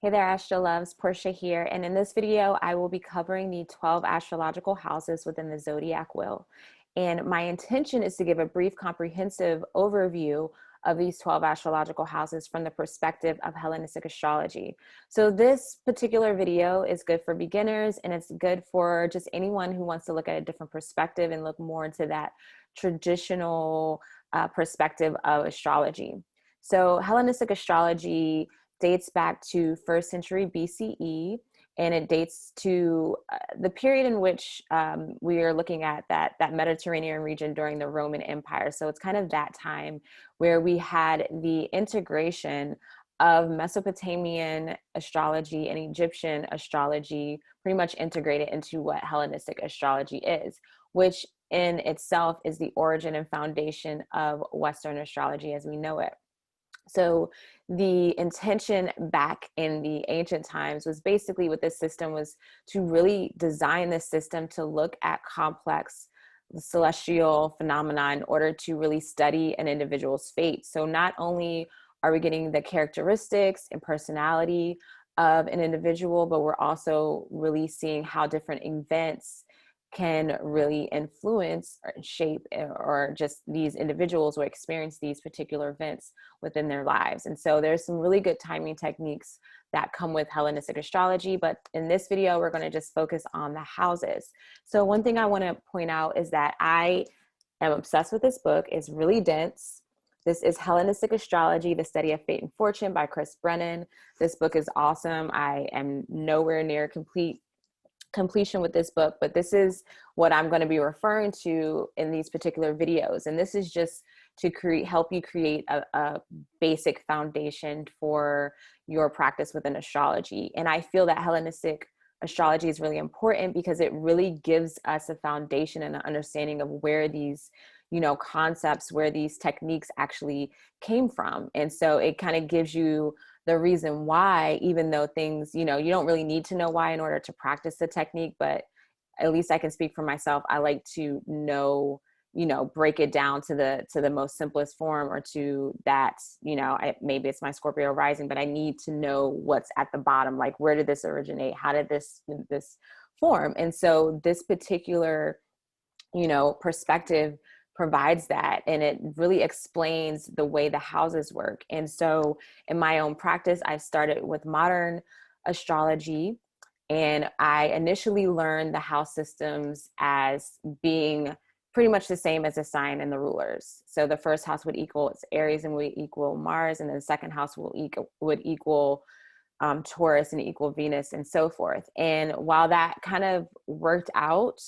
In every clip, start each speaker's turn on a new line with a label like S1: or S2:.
S1: Hey there, Astro Loves, Porsche here, and in this video, I will be covering the 12 astrological houses within the Zodiac wheel. And my intention is to give a brief, comprehensive overview of these 12 astrological houses from the perspective of Hellenistic astrology. So this particular video is good for beginners, and it's good for just anyone who wants to look at a different perspective and look more into that traditional perspective of astrology. So Hellenistic astrology dates back to 1st century BCE, and it dates to the period in which we are looking at that Mediterranean region during the Roman Empire. So it's kind of that time where we had the integration of Mesopotamian astrology and Egyptian astrology pretty much integrated into what Hellenistic astrology is, which in itself is the origin and foundation of Western astrology as we know it. So the intention back in the ancient times was basically what this system was to really design this system to look at complex celestial phenomena in order to really study an individual's fate. So not only are we getting the characteristics and personality of an individual, but we're also really seeing how different events can really influence or shape or just these individuals will experience these particular events within their lives. And so there's some really good timing techniques that come with Hellenistic astrology, but in this video, we're going to just focus on the houses. So one thing I want to point out is that I am obsessed with this book. It's really dense. This is Hellenistic Astrology, The Study of Fate and Fortune by Chris Brennan. This book is awesome. I am nowhere near completion with this book, but this is what I'm going to be referring to in these particular videos. And this is just to help you create a basic foundation for your practice within astrology. And I feel that Hellenistic astrology is really important because it really gives us a foundation and an understanding of where these concepts, where these techniques actually came from. And so it kind of gives you the reason why, even though things, you don't really need to know why in order to practice the technique, but at least I can speak for myself. I like to know, break it down to the most simplest form, or to that, maybe it's my Scorpio rising, but I need to know what's at the bottom. Like, where did this originate? How did this form? And so this particular, perspective provides that, and it really explains the way the houses work. And so in my own practice, I started with modern astrology, and I initially learned the house systems as being pretty much the same as the sign and the rulers. So the first house would equal Aries and would equal Mars, and then the second house would equal Taurus and equal Venus, and so forth. And while that kind of worked out,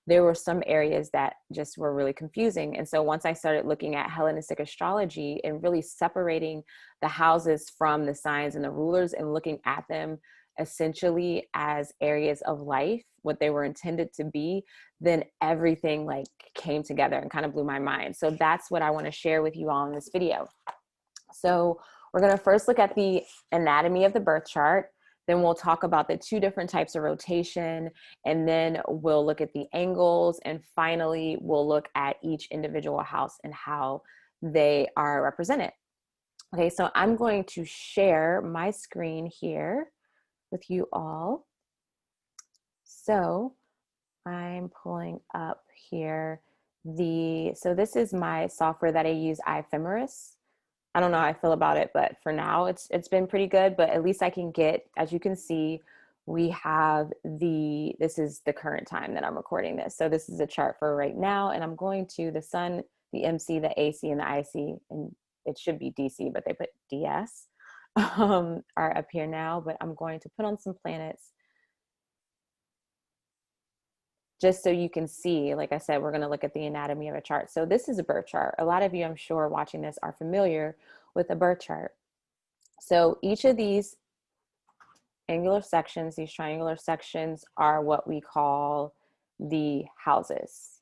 S1: there were some areas that just were really confusing. And so once I started looking at Hellenistic astrology and really separating the houses from the signs and the rulers and looking at them essentially as areas of life, what they were intended to be, then everything came together and kind of blew my mind. So that's what I want to share with you all in this video. So we're going to first look at the anatomy of the birth chart. Then we'll talk about the two different types of rotation, and then we'll look at the angles, and finally we'll look at each individual house and how they are represented. Okay, so I'm going to share my screen here with you all. So I'm pulling up here so this is my software that I use, iEphemeris. I don't know how I feel about it, but for now it's been pretty good. But at least I can get, as you can see, we have this is the current time that I'm recording this. So this is a chart for right now, and I'm going to the sun, the MC, the AC, and the IC, and it should be DC, but they put DS, are up here now. But I'm going to put on some planets just so you can see. Like I said, we're going to look at the anatomy of a chart. So this is a birth chart. A lot of you, I'm sure, watching this are familiar with a birth chart. So each of these angular sections, these triangular sections, are what we call the houses.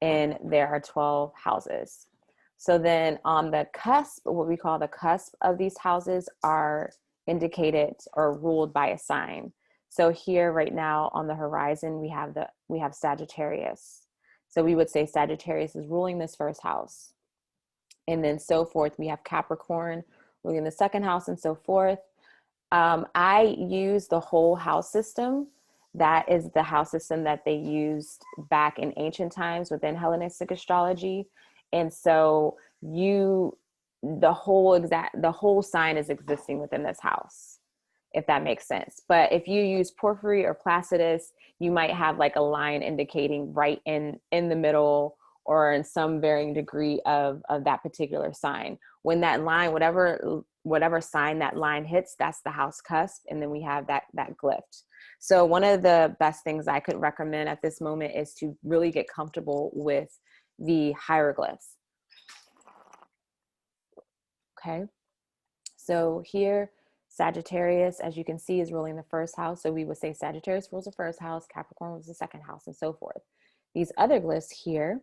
S1: And there are 12 houses. So then on the cusp, what we call the cusp of these houses, are indicated or ruled by a sign. So here right now on the horizon, we have Sagittarius. So we would say Sagittarius is ruling this first house. And then so forth. We have Capricorn ruling the second house, and so forth. I use the whole house system. That is the house system that they used back in ancient times within Hellenistic astrology. And so the whole sign is existing within this house, if that makes sense. But if you use Porphyry or Placidus, you might have like a line indicating right in the middle or in some varying degree of that particular sign. When that line, whatever sign that line hits, that's the house cusp, and then we have that glyph. So one of the best things I could recommend at this moment is to really get comfortable with the hieroglyphs. Okay, so here Sagittarius, as you can see, is ruling the first house. So we would say Sagittarius rules the first house, Capricorn rules the second house, and so forth. These other glyphs here,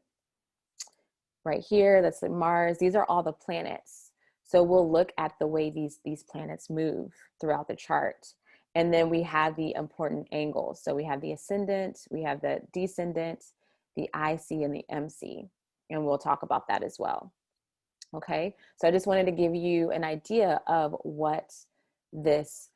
S1: right here, that's like Mars, these are all the planets. So we'll look at the way these planets move throughout the chart. And then we have the important angles. So we have the ascendant, we have the descendant, the IC, and the MC. And we'll talk about that as well. Okay, so I just wanted to give you an idea of what this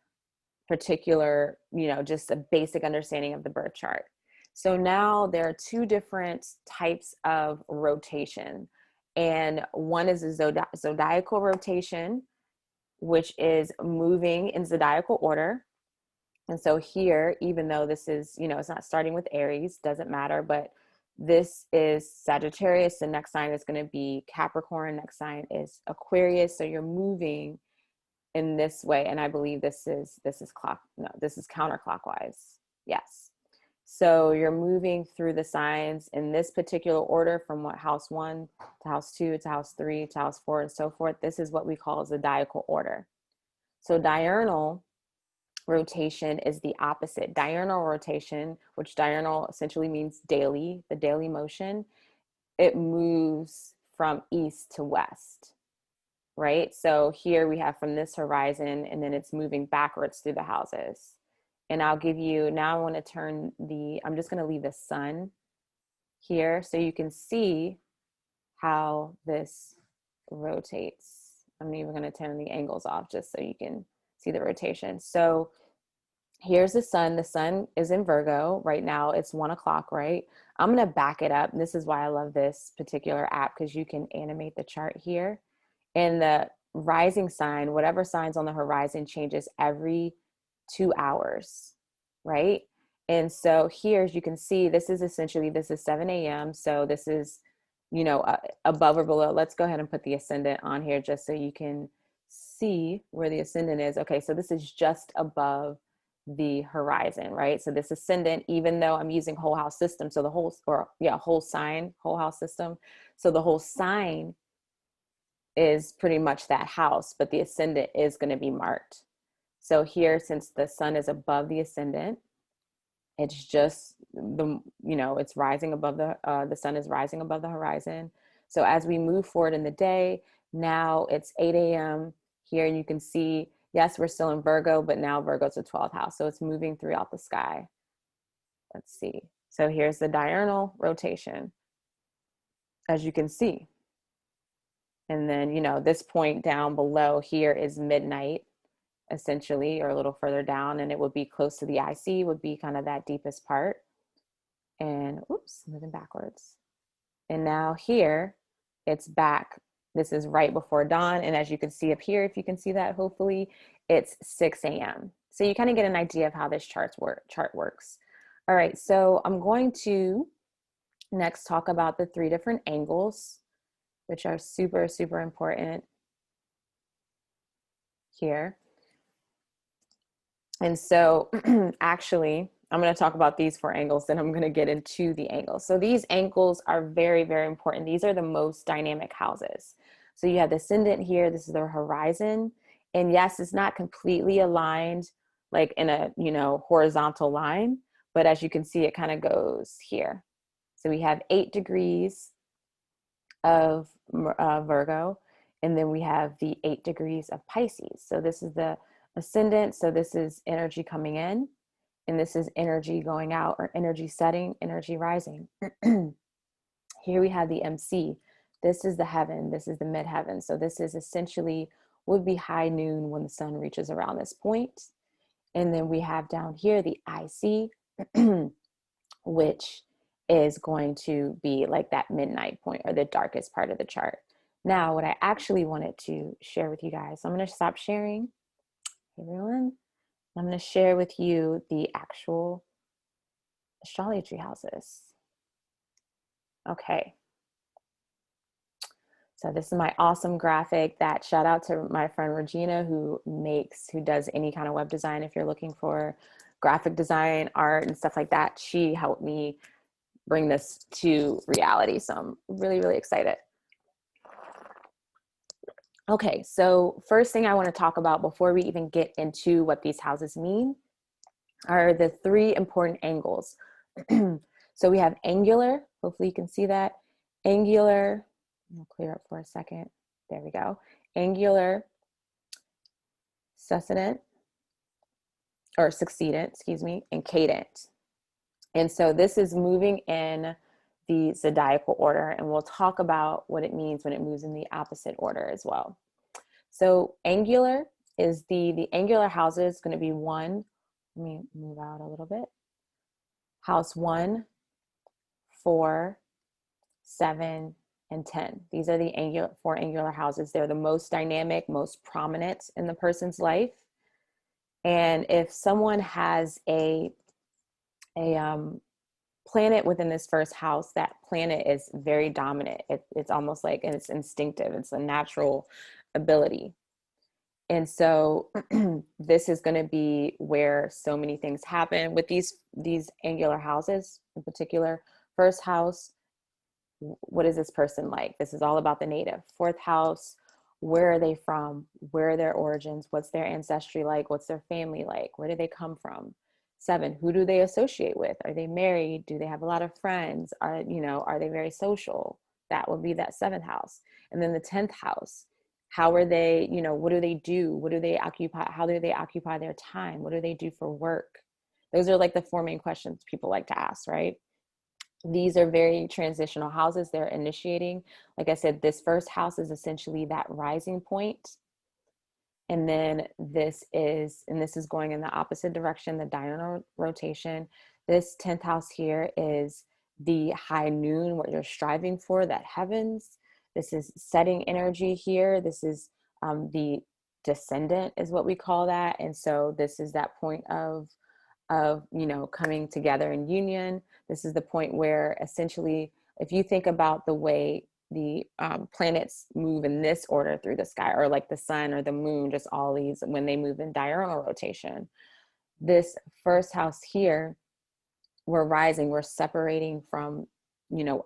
S1: particular, just a basic understanding of the birth chart. So now there are two different types of rotation. And one is a zodiacal rotation, which is moving in zodiacal order. And so here, even though this is, it's not starting with Aries, doesn't matter, but this is Sagittarius. The next sign is going to be Capricorn. Next sign is Aquarius. So you're moving in this way. And I believe this is counterclockwise. Yes. So you're moving through the signs in this particular order from what house 1 to house 2 to house 3 to house 4 and so forth. This is what we call zodiacal order. So diurnal rotation is the opposite. Diurnal rotation, which diurnal essentially means daily, the daily motion, it moves from east to west, right? So here we have from this horizon, and then it's moving backwards through the houses. And I'll give you, now I want to turn I'm just going to leave the sun here so you can see how this rotates. I'm even going to turn the angles off just so you can see the rotation. So here's the sun. The sun is in Virgo right now. It's 1 o'clock, right? I'm going to back it up. And this is why I love this particular app, because you can animate the chart here. And the rising sign, whatever sign's on the horizon, changes every 2 hours, right? And so here, as you can see, this is 7 a.m. So this is, above or below. Let's go ahead and put the ascendant on here just so you can see where the ascendant is. Okay, so this is just above the horizon, right? So this ascendant, even though I'm using whole house system, so the whole house system. So the whole sign is pretty much that house, but the ascendant is going to be marked. So here, since the sun is above the ascendant, it's just it's rising above the sun is rising above the horizon. So as we move forward in the day, now it's 8 a.m. here, and you can see, yes, we're still in Virgo, but now Virgo's the 12th house. So it's moving throughout the sky. Let's see. So here's the diurnal rotation, as you can see. And then, this point down below here is midnight, essentially, or a little further down, and it would be close to the IC, would be kind of that deepest part. And oops, moving backwards. And now here, it's back. This is right before dawn. And as you can see up here, if you can see that, hopefully, it's 6 a.m. So you kind of get an idea of how this chart works. All right, so I'm going to next talk about the 3 different angles, which are super, super important here. And so actually, I'm going to talk about these 4 angles, then I'm going to get into the angles. So these angles are very, very important. These are the most dynamic houses. So you have the ascendant here. This is the horizon. And yes, it's not completely aligned like in a, horizontal line, but as you can see, it kind of goes here. So we have 8 degrees of Virgo, and then we have the 8 degrees of Pisces. So this is the ascendant. So this is energy coming in, and this is energy going out, or energy setting, energy rising. Here we have the MC. This is the heaven. This is the midheaven. So this is essentially would be high noon when the sun reaches around this point. And then we have down here the IC, which is going to be like that midnight point or the darkest part of the chart. Now, what I actually wanted to share with you guys, I'm going to stop sharing, everyone. I'm going to share with you the actual astrology houses. Okay. So this is my awesome graphic that, shout out to my friend Regina who does any kind of web design. If you're looking for graphic design, art and stuff like that, she helped me bring this to reality. So I'm really, really excited. Okay, so first thing I want to talk about before we even get into what these houses mean are the three important angles. So we have angular, hopefully you can see that, angular, I'll clear up for a second. There we go. Angular, Succedent, excuse me, and Cadent. And so this is moving in the zodiacal order, and we'll talk about what it means when it moves in the opposite order as well. So angular is the angular houses going to be 1. Let me move out a little bit. House 1, 4, 7, and 10. These are the 4 angular houses. They're the most dynamic, most prominent in the person's life. And if someone has a planet within this first house, that planet is very dominant. It's almost like, and it's instinctive. It's a natural ability. And so this is going to be where so many things happen with these angular houses in particular. First house, what is this person like? This is all about the native. Fourth house, where are they from? Where are their origins? What's their ancestry like? What's their family like? Where do they come from? 7, who do they associate with? Are they married? Do they have a lot of friends? Are they very social? That would be that 7th house. And then the 10th house, how are they, what do they do? What do they occupy? How do they occupy their time? What do they do for work? Those are like the 4 main questions people like to ask, right? These are very transitional houses. They're initiating. Like I said, this first house is essentially that rising point. And then this is going in the opposite direction, the diurnal rotation. This 10th house here is the high noon, what you're striving for, that heavens. This is setting energy here. This is the descendant is what we call that. And so this is that point of coming together in union. This is the point where essentially, if you think about the way the planets move in this order through the sky, or like the sun or the moon, just all these, when they move in diurnal rotation, this first house here, we're rising, we're separating from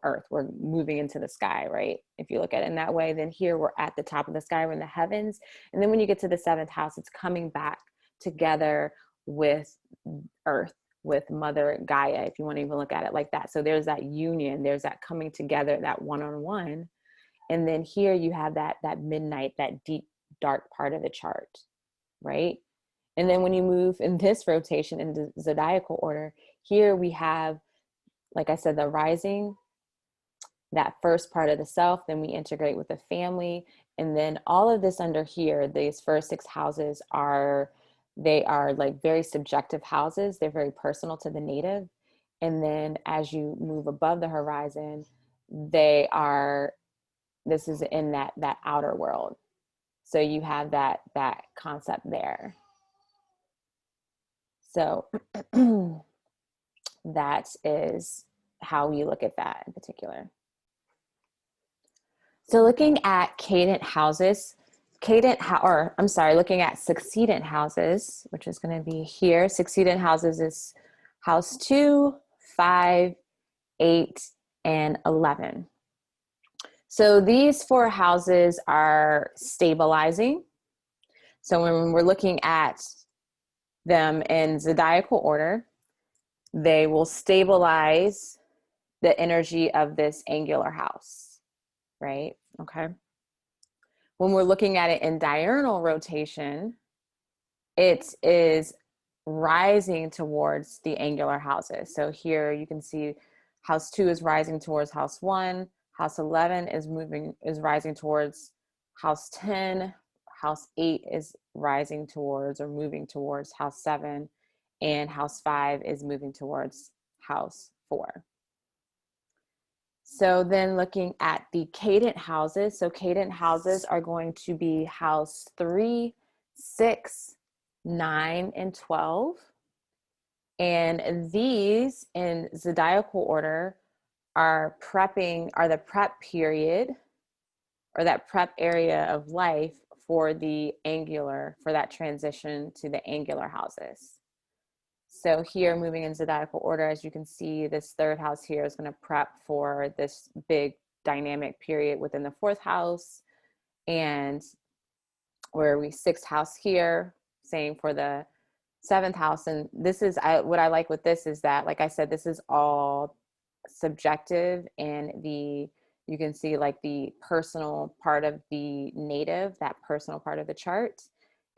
S1: Earth, we're moving into the sky, right? If you look at it in that way, then here we're at the top of the sky, we're in the heavens. And then when you get to the 7th house, it's coming back together with Earth, with Mother Gaia, if you want to even look at it like that. So there's that union, there's that coming together, that one-on-one. And then here you have that midnight, that deep, dark part of the chart, right? And then when you move in this rotation in the zodiacal order, here we have, like I said, the rising, that first part of the self, then we integrate with the family. And then all of this under here, these first 6 houses are like very subjective houses. They're very personal to the native. And then as you move above the horizon, this is in that outer world. So you have that concept there. So that is how we look at that in particular. So looking at cadent houses, looking at succedent houses, which is going to be here. Succedent houses is house 2, 5, 8, and 11. So these 4 houses are stabilizing. So when we're looking at them in zodiacal order, they will stabilize the energy of this angular house, right? Okay. When we're looking at it in diurnal rotation, it is rising towards the angular houses. So here you can see house 2 is rising towards house 1, house 11 is rising towards house 10, house 8 is rising towards or moving towards house 7, and house 5 is moving towards house 4. So then looking at the cadent houses, so cadent houses are going to be house 3, 6, 9, and 12. And these in zodiacal order are the prep period, or that prep area of life for that transition to the angular houses. So here, moving in zodiacal order, as you can see, this third house here is going to prep for this big dynamic period within the fourth house. And where we sixth house here, same for the seventh house. And this is, what I like with this is that, like I said, this is all subjective, and you can see like the personal part of the native, that personal part of the chart.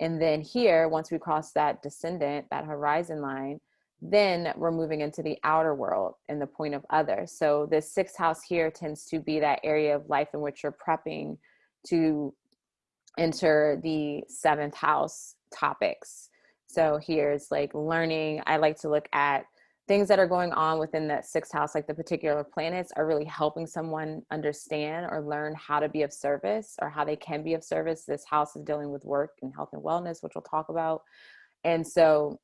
S1: And then here, once we cross that descendant, that horizon line, then we're moving into the outer world and the point of other. So this sixth house here tends to be that area of life in which you're prepping to enter the seventh house topics. So here's like learning. I like to look at things that are going on within that sixth house, like the particular planets are really helping someone understand or learn how to be of service, or how they can be of service. This house is dealing with work and health and wellness, which we'll talk about. And so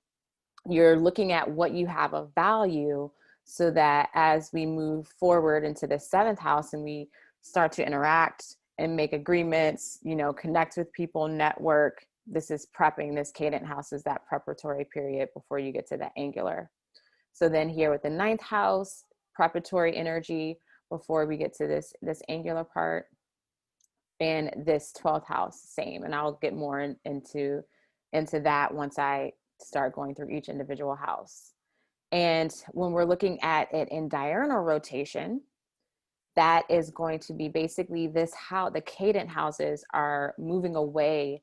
S1: you're looking at what you have of value, so that as we move forward into the seventh house and we start to interact and make agreements, connect with people, network, this is prepping. This cadent house is that preparatory period before you get to the angular. So then here with the ninth house, preparatory energy before we get to this angular part. And this 12th house, same. And I'll get more into that once I start going through each individual house. And when we're looking at it in diurnal rotation, that is going to be basically this, how the cadent houses are moving away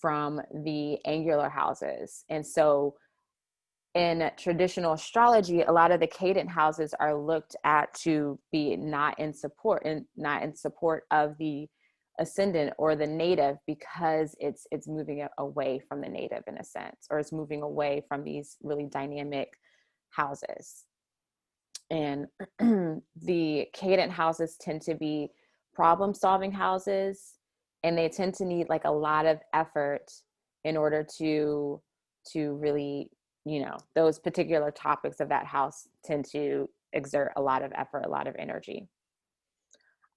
S1: from the angular houses. And so in traditional astrology, a lot of the cadent houses are looked at to be not in support of the ascendant or the native, because it's moving away from the native in a sense, or it's moving away from these really dynamic houses. And the cadent houses tend to be problem solving houses, and they tend to need like a lot of effort in order to really, those particular topics of that house tend to exert a lot of effort, a lot of energy.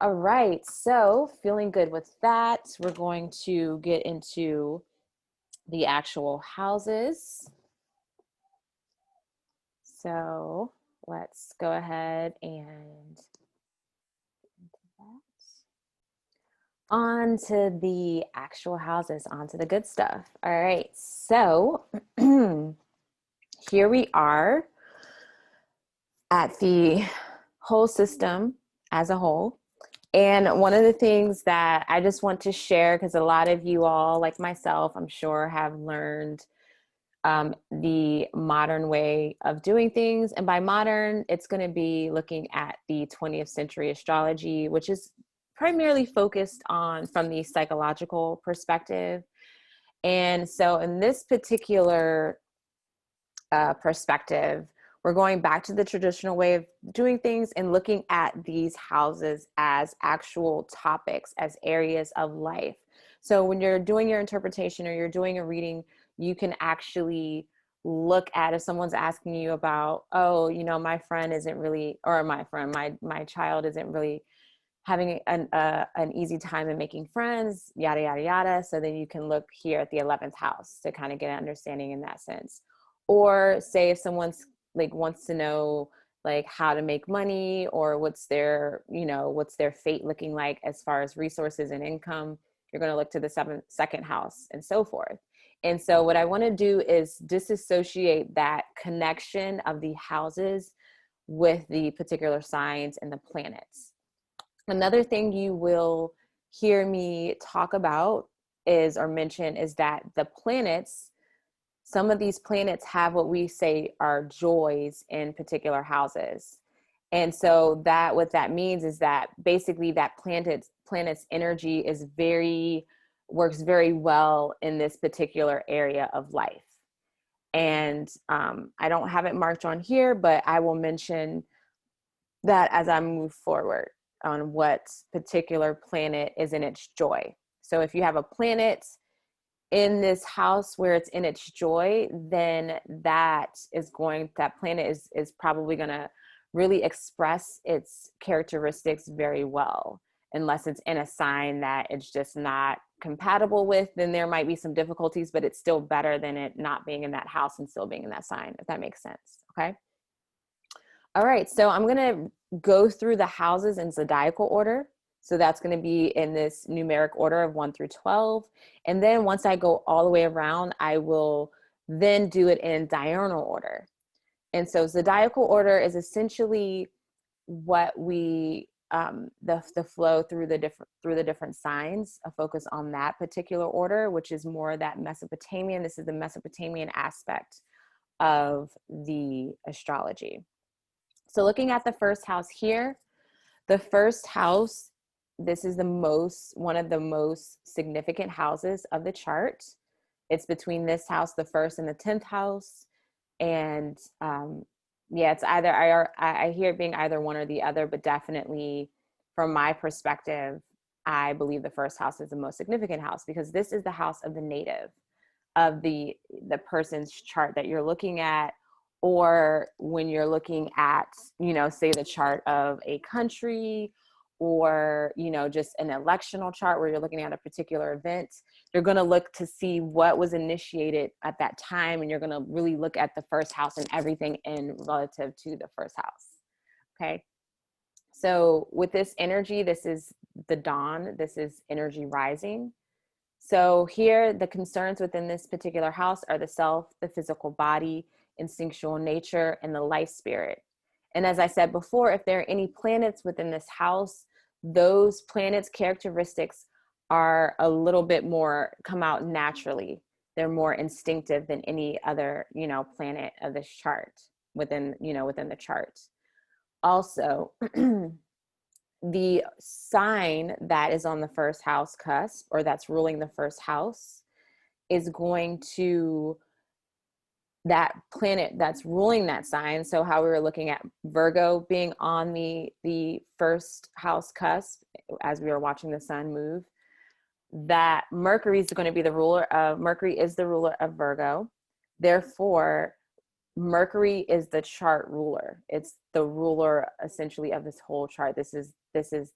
S1: All right, so feeling good with that, we're going to get into the actual houses. So let's go ahead and on to the actual houses, on to the good stuff. All right, so here we are at the whole system as a whole. And one of the things that I just want to share, because a lot of you all, like myself, I'm sure, have learned the modern way of doing things. And by modern, it's going to be looking at the 20th century astrology, which is primarily focused on from the psychological perspective. And so in this particular perspective, we're going back to the traditional way of doing things and looking at these houses as actual topics, as areas of life. So when you're doing your interpretation or you're doing a reading, you can actually look at, if someone's asking you about, my friend isn't really, or my child isn't really having an easy time in making friends, yada, yada, yada. So then you can look here at the 11th house to kind of get an understanding in that sense. Or say if someone's wants to know how to make money, or what's their fate looking like as far as resources and income, you're going to look to the second house and so forth. And so what I want to do is disassociate that connection of the houses with the particular signs and the planets. Another thing you will hear me talk about or mention is that the planets, some of these planets have what we say are joys in particular houses. And so what that means is that basically that planet's energy is very works very well in this particular area of life. And I don't have it marked on here, but I will mention that as I move forward on what particular planet is in its joy. So if you have a planet in this house where it's in its joy, then that planet is probably going to really express its characteristics very well. Unless it's in a sign that it's just not compatible with, then there might be some difficulties, but it's still better than it not being in that house and still being in that sign, if that makes sense. Okay. All right. So I'm going to go through the houses in zodiacal order. So that's going to be in this numeric order of 1 through 12. And then once I go all the way around, I will then do it in diurnal order. And so zodiacal order is essentially what we the flow through the different signs, a focus on that particular order, which is more that Mesopotamian. This is the Mesopotamian aspect of the astrology. So looking at the first house here, the first house, this is one of the most significant houses of the chart. It's between this house, the first, and the 10th house. And yeah, it's either, I hear it being either one or the other, but definitely from my perspective, I believe the first house is the most significant house, because this is the house of the native, of the person's chart that you're looking at. Or when you're looking at, say the chart of a country, or, just an electional chart where you're looking at a particular event, you're going to look to see what was initiated at that time. And you're going to really look at the first house and everything in relative to the first house. Okay. So with this energy, this is the dawn. This is energy rising. So here, the concerns within this particular house are the self, the physical body, instinctual nature, and the life spirit. And as I said before, if there are any planets within this house, those planets' characteristics are a little bit more, come out naturally. They're more instinctive than any other, planet of this chart within the chart. Also, the sign that is on the first house cusp, or that's ruling the first house, is going to, that planet that's ruling that sign. So how we were looking at Virgo being on the first house cusp as we were watching the sun move, that Mercury is going to be Mercury is the ruler of Virgo. Therefore, Mercury is the chart ruler. It's the ruler essentially of this whole chart. This is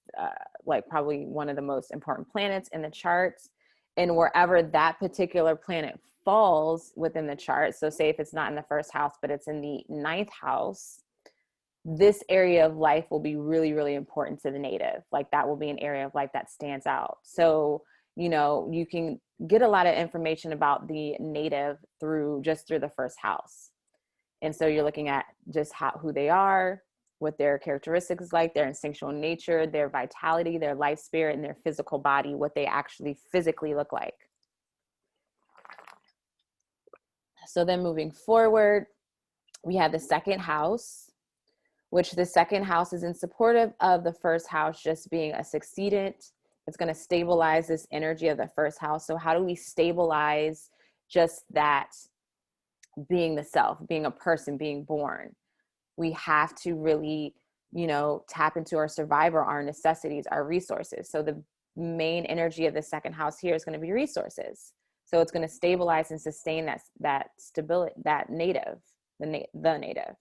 S1: like probably one of the most important planets in the charts. And wherever that particular planet falls within the chart, so say if it's not in the first house, but it's in the 9th house, this area of life will be really, really important to the native. Like that will be an area of life that stands out. So, you can get a lot of information about the native through the first house. And so you're looking at just who they are, what their characteristics is like, their instinctual nature, their vitality, their life spirit, and their physical body, what they actually physically look like. So then moving forward, we have the second house, which the second house is in supportive of the first house just being a succedent. It's going to stabilize this energy of the first house. So how do we stabilize just that being the self, being a person, being born? We have to really, tap into our survivor, our necessities, our resources. So the main energy of the second house here is going to be resources. So it's going to stabilize and sustain that stability, that native, the native.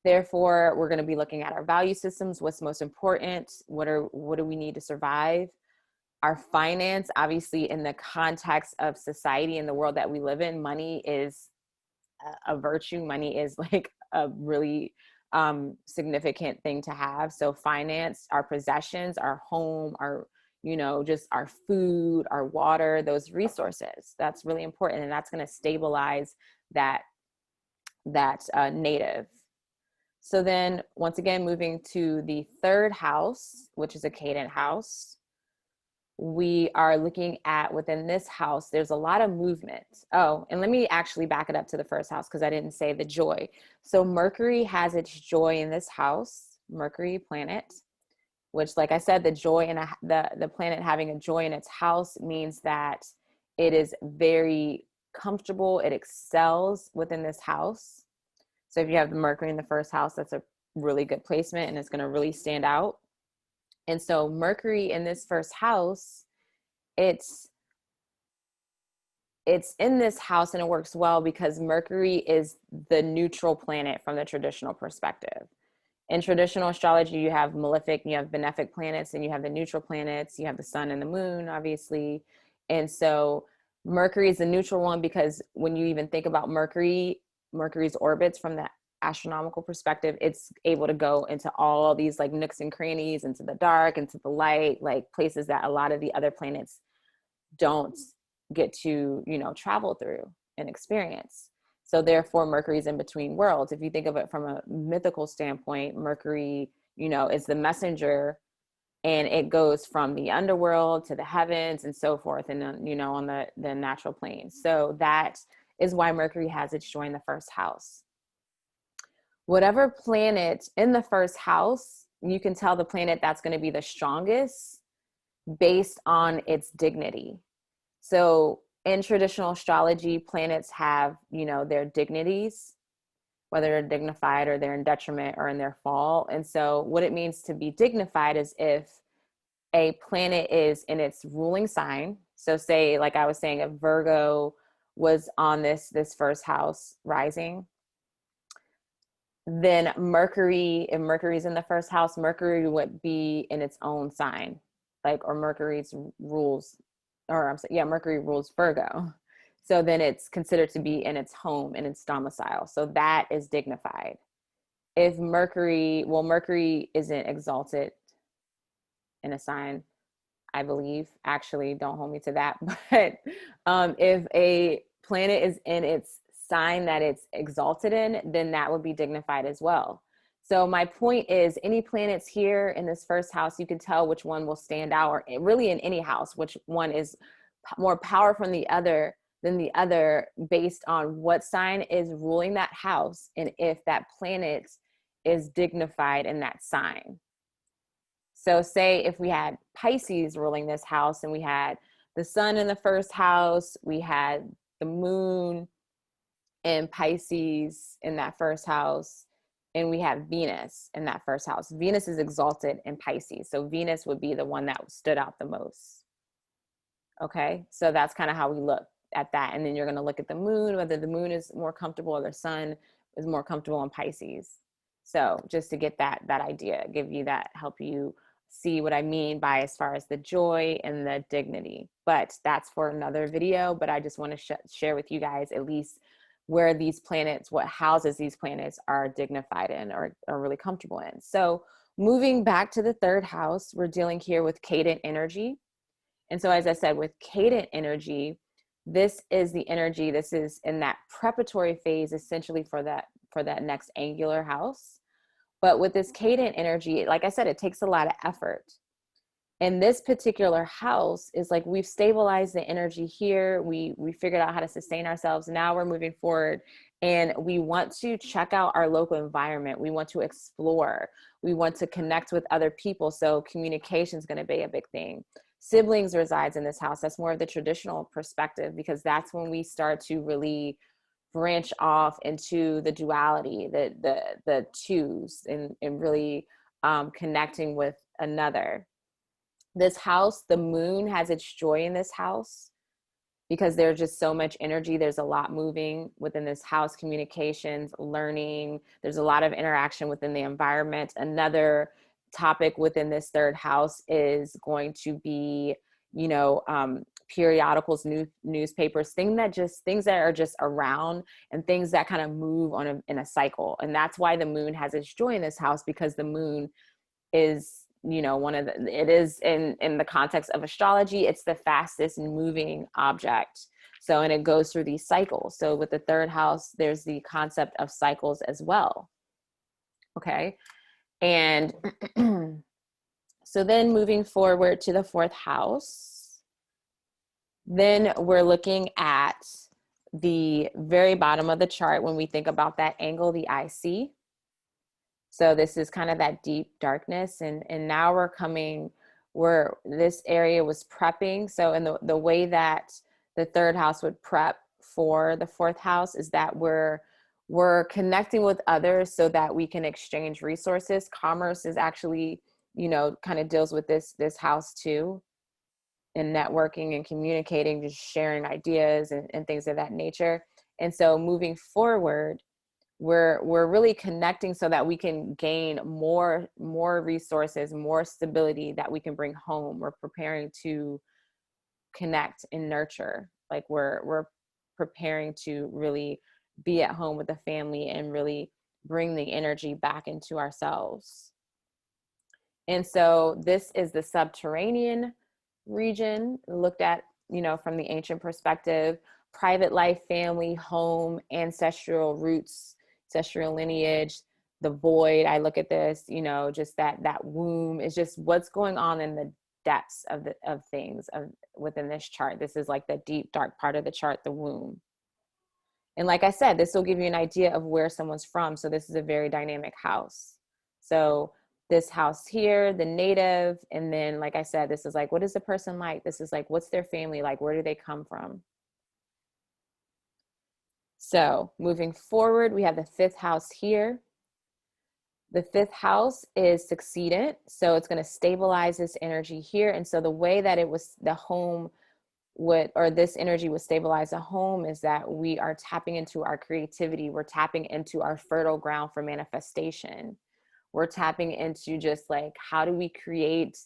S1: Therefore, we're going to be looking at our value systems. What's most important? What do we need to survive? Our finance, obviously, in the context of society and the world that we live in, money is a virtue. Money is like a really significant thing to have. So finance, our possessions, our home, our, just our food, our water, those resources, that's really important. And that's going to stabilize that native. So then once again, moving to the third house, which is a cadent house, we are looking at within this house, there's a lot of movement. Oh, and let me actually back it up to the first house because I didn't say the joy. So Mercury has its joy in this house, Mercury planet. which, like I said, the joy in the planet having a joy in its house means that it is very comfortable. It excels within this house. So if you have the Mercury in the first house, that's a really good placement and it's going to really stand out. And so Mercury in this first house, it's in this house and it works well because Mercury is the neutral planet from the traditional perspective. In traditional astrology, you have malefic, you have benefic planets, and you have the neutral planets. You have the sun and the moon, obviously. And so Mercury is the neutral one because when you even think about Mercury's orbits from the astronomical perspective, it's able to go into all these like nooks and crannies, into the dark, into the light, like places that a lot of the other planets don't get to, travel through and experience. So therefore, Mercury's in between worlds. If you think of it from a mythical standpoint, Mercury, is the messenger, and it goes from the underworld to the heavens and so forth, and on the natural plane. So that is why Mercury has its joy in the first house. Whatever planet in the first house, you can tell the planet that's going to be the strongest based on its dignity. So in traditional astrology, planets have, their dignities, whether they're dignified or they're in detriment or in their fall. And so what it means to be dignified is if a planet is in its ruling sign. So say, like I was saying, if Virgo was on this first house rising, then Mercury, if Mercury's in the first house, Mercury would be in its own sign, or Mercury's rules, Mercury rules Virgo. So then it's considered to be in its home, in its domicile. So that is dignified. If Mercury isn't exalted in a sign, I believe, actually, don't hold me to that. But if a planet is in its sign that it's exalted in, then that would be dignified as well. So my point is, any planets here in this first house, you can tell which one will stand out, or really in any house, which one is more powerful than the other based on what sign is ruling that house and if that planet is dignified in that sign. So say if we had Pisces ruling this house and we had the sun in the first house, we had the moon and Pisces in that first house, and we have Venus in that first house. Venus is exalted in Pisces, so Venus would be the one that stood out the most. Okay, so that's kind of how we look at that. And then you're going to look at the moon, whether the moon is more comfortable or the sun is more comfortable in Pisces. So just to get that idea, give you that, help you see what I mean by as far as the joy and the dignity. But that's for another video. But I just want to share with you guys at least where these planets, what houses these planets are dignified in or are really comfortable in. So moving back to the third house, we're dealing here with Cadent energy. And so as I said, with Cadent energy, this is the energy, this is in that preparatory phase essentially for that next angular house. But with this Cadent energy, like I said, it takes a lot of effort. And this particular house is like, we've stabilized the energy here. We figured out how to sustain ourselves. Now we're moving forward and we want to check out our local environment. We want to explore. We want to connect with other people. So communication is going to be a big thing. Siblings resides in this house. That's more of the traditional perspective, because that's when we start to really branch off into the duality, the twos, and really connecting with another. This house, the moon has its joy in this house because there's just so much energy. There's a lot moving within this house, communications, learning. There's a lot of interaction within the environment. Another topic within this third house is going to be, periodicals, newspapers, things that are just around and things that kind of move in a cycle. And that's why the moon has its joy in this house, because the moon is, it is in the context of astrology, it's the fastest moving object. So, and it goes through these cycles. So with the third house, there's the concept of cycles as well. Okay. And so then moving forward to the fourth house, then we're looking at the very bottom of the chart when we think about that angle, the IC. So this is kind of that deep darkness. And now we're coming where this area was prepping. So in the way that the third house would prep for the fourth house is that we're connecting with others so that we can exchange resources. Commerce is actually, you know, kind of deals with this house too, and networking and communicating, just sharing ideas and things of that nature. And so moving forward, we're really connecting so that we can gain more resources, more stability that we can bring home. We're preparing to connect and nurture. Like we're preparing to really be at home with the family and really bring the energy back into ourselves. And so this is the subterranean region looked at, you know, from the ancient perspective: private life, family, home, ancestral roots, ancestral lineage, the void. I look at this, you know, just that womb is just what's going on in the depths of things within this chart. This is like the deep dark part of the chart, the womb. And like I said, this will give you an idea of where someone's from. So this is a very dynamic house. So this house here, the native, and then like I said, this is like, what is the person like? This is like, what's their family like? Where do they come from? So moving forward, we have the fifth house here. The fifth house is succedent. So it's going to stabilize this energy here. And so the way that it was, the home would, or this energy would stabilize a home, is that we are tapping into our creativity. We're tapping into our fertile ground for manifestation. We're tapping into just like, how do we create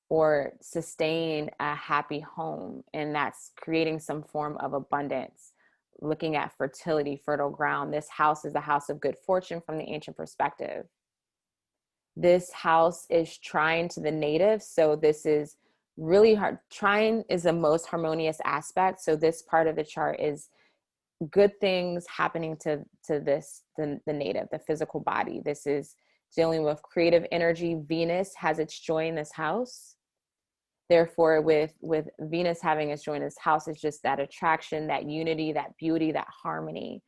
S1: or sustain a happy home? And that's creating some form of abundance, looking at fertility, fertile ground. This house is the house of good fortune from the ancient perspective. This house is trine to the native. So this is really hard. Trine is the most harmonious aspect. So this part of the chart is good things happening to this, the native, the physical body. This is dealing with creative energy. Venus has its joy in this house. Therefore, with Venus having its joy in this house, is just that attraction, that unity, that beauty, that harmony.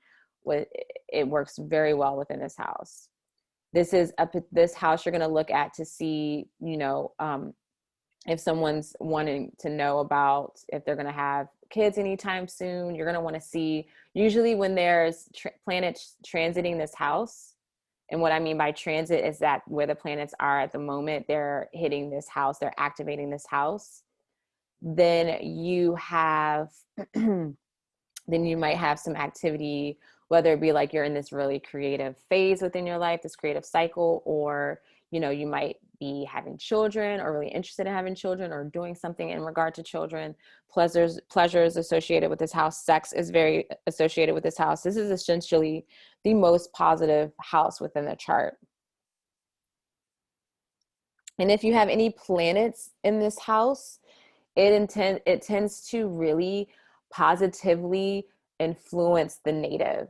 S1: It works very well within this house. This is this house you're going to look at to see, you know, if someone's wanting to know about if they're going to have kids anytime soon. You're going to want to see, usually when there's planets transiting this house. And what I mean by transit is that where the planets are at the moment, they're hitting this house, they're activating this house. Then you have, then you might have some activity, whether it be like you're in this really creative phase within your life, this creative cycle, or, you know, you might be having children or really interested in having children or doing something in regard to children. Pleasures associated with this house. Sex is very associated with this house. This is essentially the most positive house within the chart. And if you have any planets in this house, it tends to really positively influence the native.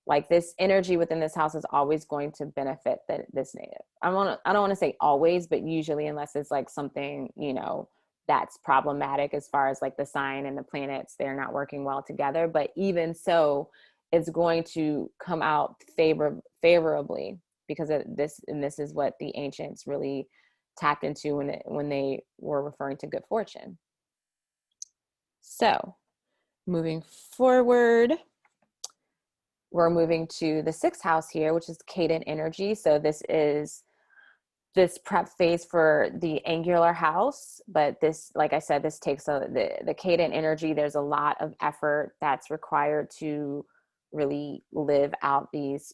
S1: Like this energy within this house is always going to benefit this native. I don't want to say always, but usually, unless it's like something, you know, that's problematic as far as like the sign and the planets, they're not working well together. But even so, it's going to come out favorably because of this, and this is what the ancients really tapped into when they were referring to good fortune. So moving forward, we're moving to the sixth house here, which is Cadent energy. So this is this prep phase for the angular house. But this, like I said, this takes the Cadent energy. There's a lot of effort that's required to really live out this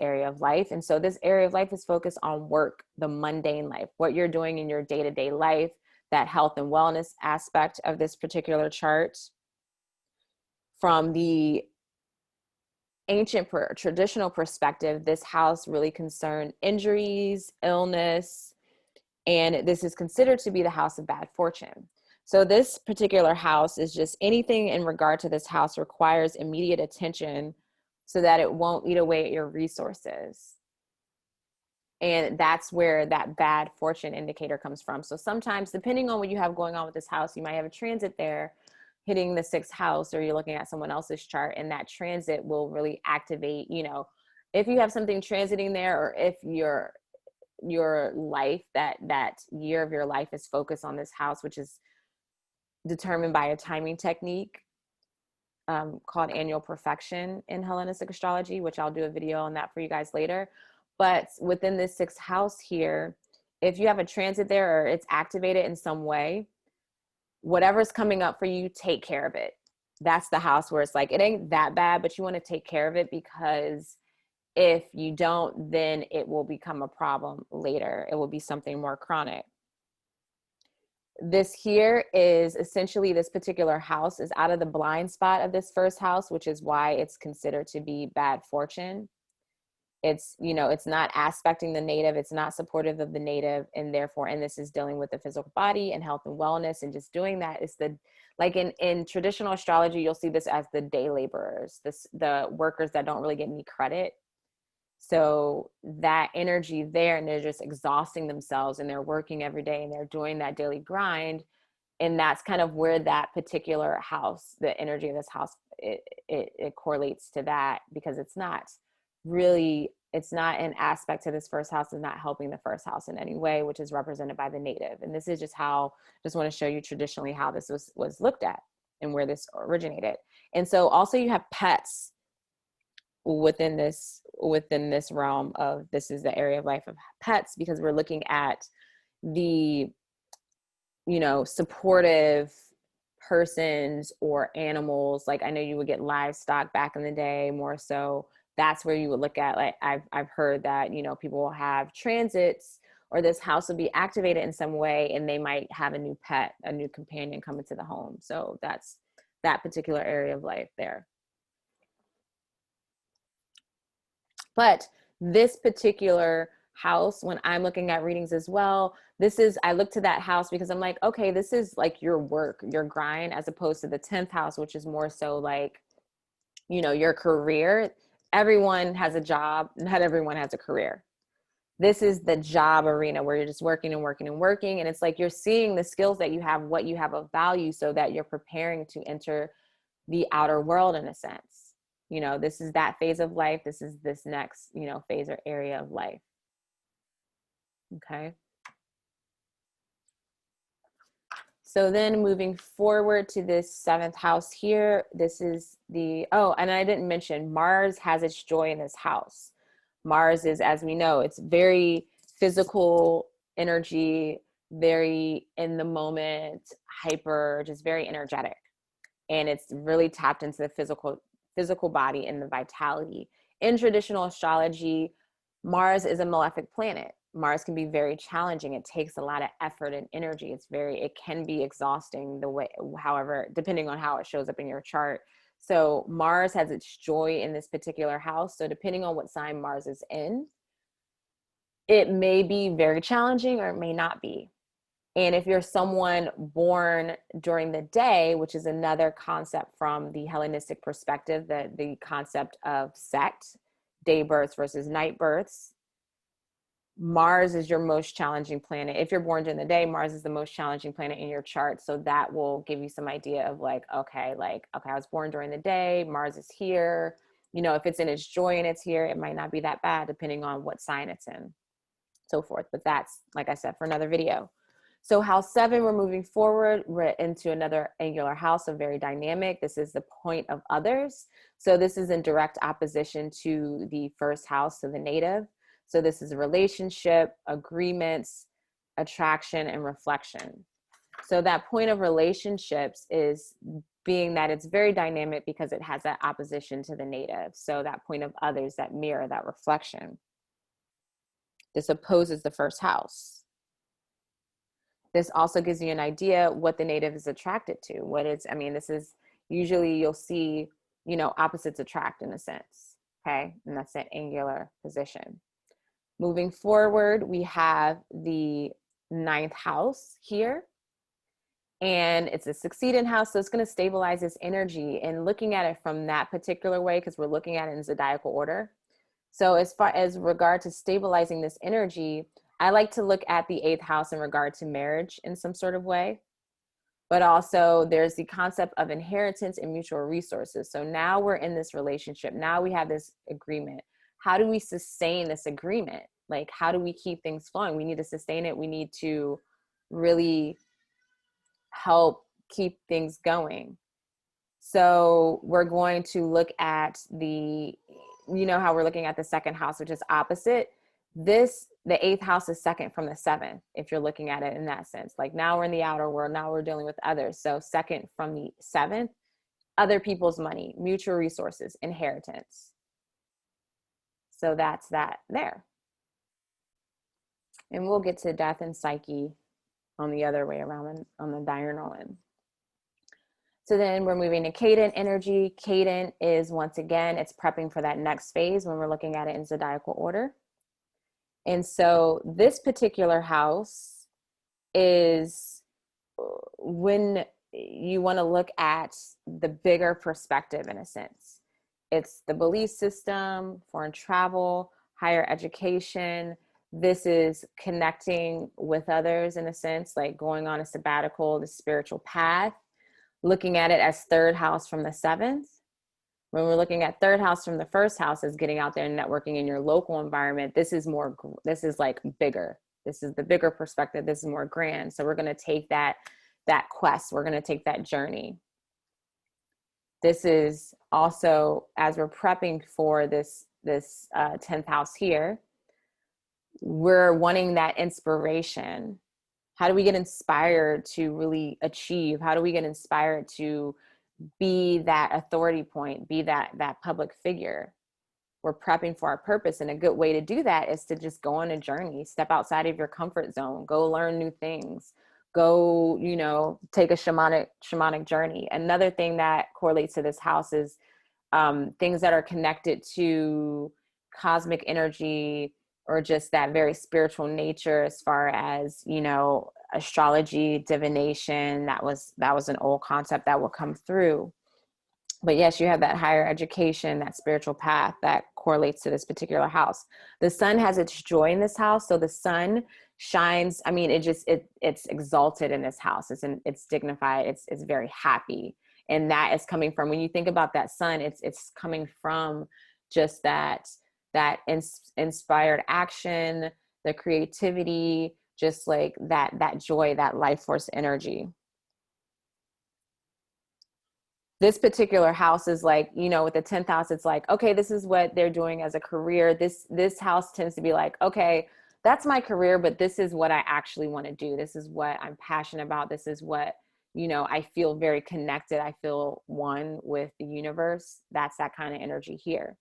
S1: area of life. And so this area of life is focused on work, the mundane life, what you're doing in your day-to-day life, that health and wellness aspect of this particular chart. From the ancient traditional perspective, this house really concerned injuries, illness, and this is considered to be the house of bad fortune. So this particular house is just anything in regard to this house requires immediate attention so that it won't eat away at your resources. And that's where that bad fortune indicator comes from. So sometimes, depending on what you have going on with this house, you might have a transit there hitting the sixth house, or you're looking at someone else's chart, and that transit will really activate, you know, if you have something transiting there, or if your life, that year of your life is focused on this house, which is determined by a timing technique called annual perfection in Hellenistic astrology, which I'll do a video on that for you guys later. But within this sixth house here, if you have a transit there or it's activated in some way, whatever's coming up for you, take care of it. That's the house where it's like, it ain't that bad, but you want to take care of it, because if you don't, then it will become a problem later. It will be something more chronic. This here is essentially, this particular house is out of the blind spot of this first house, which is why it's considered to be bad fortune. It's, you know, it's not aspecting the native, it's not supportive of the native, and therefore, and this is dealing with the physical body and health and wellness, and just doing that is the, like in traditional astrology, you'll see this as the day laborers, the workers that don't really get any credit. So that energy there, and they're just exhausting themselves, and they're working every day, and they're doing that daily grind. And that's kind of where that particular house, the energy of this house, it correlates to that, because it's not really, it's not an aspect to this first house, is not helping the first house in any way, which is represented by the native. And this is just how, just want to show you traditionally how this was looked at and where this originated. And so also you have pets within this realm of, this is the area of life of pets, because we're looking at the, you know, supportive persons or animals. Like, I know you would get livestock back in the day more so. That's where you would look at, like, I've heard that, you know, people will have transits, or this house will be activated in some way, and they might have a new pet, a new companion come into the home. So that's that particular area of life there. But this particular house, when I'm looking at readings as well, this is, I look to that house because I'm like, okay, this is like your work, your grind, as opposed to the 10th house, which is more so like, you know, your career. Everyone has a job, not everyone has a career. This is the job arena where you're just working and working and working. And it's like, you're seeing the skills that you have, what you have of value, so that you're preparing to enter the outer world in a sense. You know, this is that phase of life. This is this next, you know, phase or area of life. Okay. So then moving forward to this 7th house here, this is the, oh, and I didn't mention, Mars has its joy in this house. Mars is, as we know, it's very physical energy, very in the moment, hyper, just very energetic. And it's really tapped into the physical body and the vitality. In traditional astrology, Mars is a malefic planet. Mars can be very challenging. It takes a lot of effort and energy. It can be exhausting the way, however, depending on how it shows up in your chart. So Mars has its joy in this particular house. So depending on what sign Mars is in, it may be very challenging or it may not be. And if you're someone born during the day, which is another concept from the Hellenistic perspective, the concept of sect, day births versus night births, Mars is your most challenging planet. If you're born during the day, Mars is the most challenging planet in your chart. So that will give you some idea of like, okay, I was born during the day, Mars is here. You know, if it's in its joy and it's here, it might not be that bad depending on what sign it's in, so forth. But that's, like I said, for another video. So house 7, we're moving forward. We're into another angular house, so very dynamic. This is the point of others. So this is in direct opposition to the first house, so the native. So this is a relationship, agreements, attraction, and reflection. So that point of relationships is being that it's very dynamic because it has that opposition to the native. So that point of others, that mirror, that reflection. This opposes the first house. This also gives you an idea what the native is attracted to. This is usually, you'll see, you know, opposites attract in a sense. Okay. And that's an angular position. Moving forward, we have the 9th house here, and it's a succedent house. So it's going to stabilize this energy, and looking at it from that particular way, because we're looking at it in zodiacal order. So as far as regard to stabilizing this energy, I like to look at the 8th house in regard to marriage in some sort of way. But also there's the concept of inheritance and mutual resources. So now we're in this relationship. Now we have this agreement. how do we sustain this agreement? Like, how do we keep things flowing? We need to sustain it. We need to really help keep things going. So we're going to look at how we're looking at the second house, which is opposite. The eighth house is second from the seventh, if you're looking at it in that sense. Like, now we're in the outer world, now we're dealing with others. So second from the seventh, other people's money, mutual resources, inheritance. So that's that there. And we'll get to death and psyche on the other way around on the diurnal end. So then we're moving to cadent energy. Cadent is, once again, it's prepping for that next phase when we're looking at it in zodiacal order. And so this particular house is when you want to look at the bigger perspective, in a sense. It's the belief system, foreign travel, higher education. This is connecting with others, in a sense, like going on a sabbatical, the spiritual path. Looking at it as third house from the seventh. When we're looking at third house from the first house as getting out there and networking in your local environment, this is like bigger. This is the bigger perspective. This is more grand. So we're going to take that quest. We're going to take that journey. This is also, as we're prepping for this 10th house here, we're wanting that inspiration. How do we get inspired to really achieve? How do we get inspired to be that authority point, be that public figure? We're prepping for our purpose. And a good way to do that is to just go on a journey, step outside of your comfort zone, go learn new things, go, take a shamanic journey. Another thing that correlates to this house is things that are connected to cosmic energy, or just that very spiritual nature, as far as, astrology, divination. That was an old concept that will come through. But yes, you have that higher education, that spiritual path that correlates to this particular house. The sun has its joy in this house. So the sun shines. I mean, it's exalted in this house. It's dignified. It's very happy. And that is coming from, when you think about that sun, it's coming from just that inspired action, the creativity, just like that joy, that life force energy. This particular house is like, with the 10th house, it's like, okay, this is what they're doing as a career. This house tends to be like, okay, that's my career, but this is what I actually want to do. This is what I'm passionate about. This is what, I feel very connected. I feel one with the universe. That's that kind of energy here.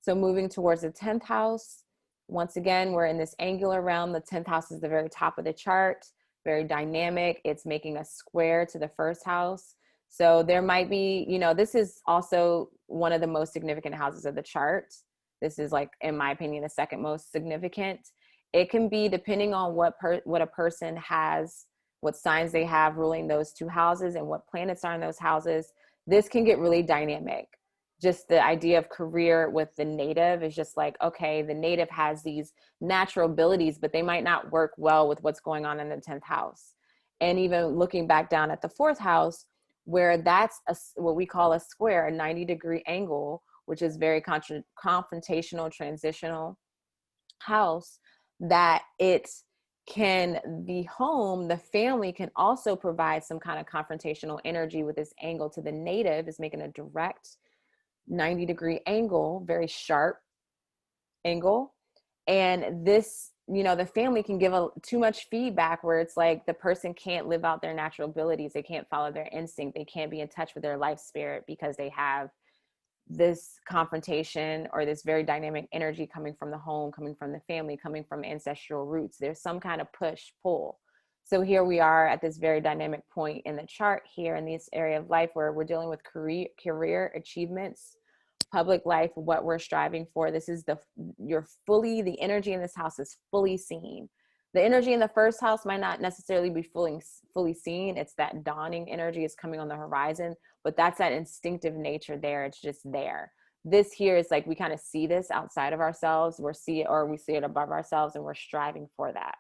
S1: So moving towards the 10th house, once again, we're in this angular realm. The 10th house is the very top of the chart, very dynamic. It's making a square to the first house. So there might be, this is also one of the most significant houses of the chart. This is, like, in my opinion, the second most significant. It can be, depending on what a person has, what signs they have ruling those two houses and what planets are in those houses, this can get really dynamic. Just the idea of career with the native is just like, okay, the native has these natural abilities, but they might not work well with what's going on in the 10th house. And even looking back down at the fourth house, where that's what we call a square, a 90-degree angle, which is very confrontational, transitional house, that it can, the home, the family can also provide some kind of confrontational energy with this angle to the native, is making a direct 90-degree angle, very sharp angle. And this, the family can give too much feedback, where it's like the person can't live out their natural abilities. They can't follow their instinct. They can't be in touch with their life spirit because they have this confrontation or this very dynamic energy coming from the home, coming from the family, coming from ancestral roots. There's some kind of push pull. So here we are at this very dynamic point in the chart here in this area of life, where we're dealing with career achievements, public life, what we're striving for. This is the energy in this house is fully seen. The energy in the first house might not necessarily be fully seen. It's that dawning energy is coming on the horizon, but that's that instinctive nature there. It's just there. This here is like, we kind of see this outside of ourselves. We see it above ourselves, and we're striving for that.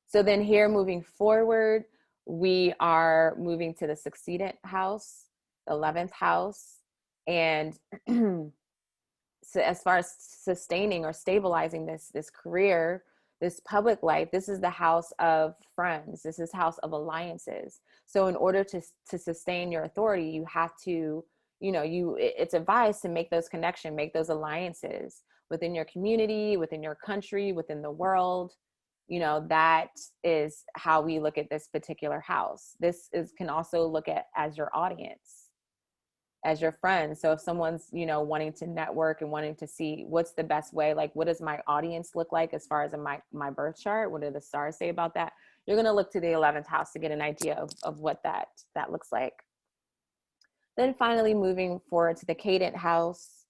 S1: So then here, moving forward, we are moving to the Succedent house, the 11th house. And so as far as sustaining or stabilizing this career, this public life, this is the house of friends. This is house of alliances. So in order to sustain your authority, you have to, it's advised to make those connections, make those alliances within your community, within your country, within the world. That is how we look at this particular house. This can also look at as your audience, as your friends. So if someone's, wanting to network and wanting to see what's the best way, like what does my audience look like as far as in my birth chart, what do the stars say about that? You're going to look to the 11th house to get an idea of what that looks like. Then finally moving forward to the Cadent house,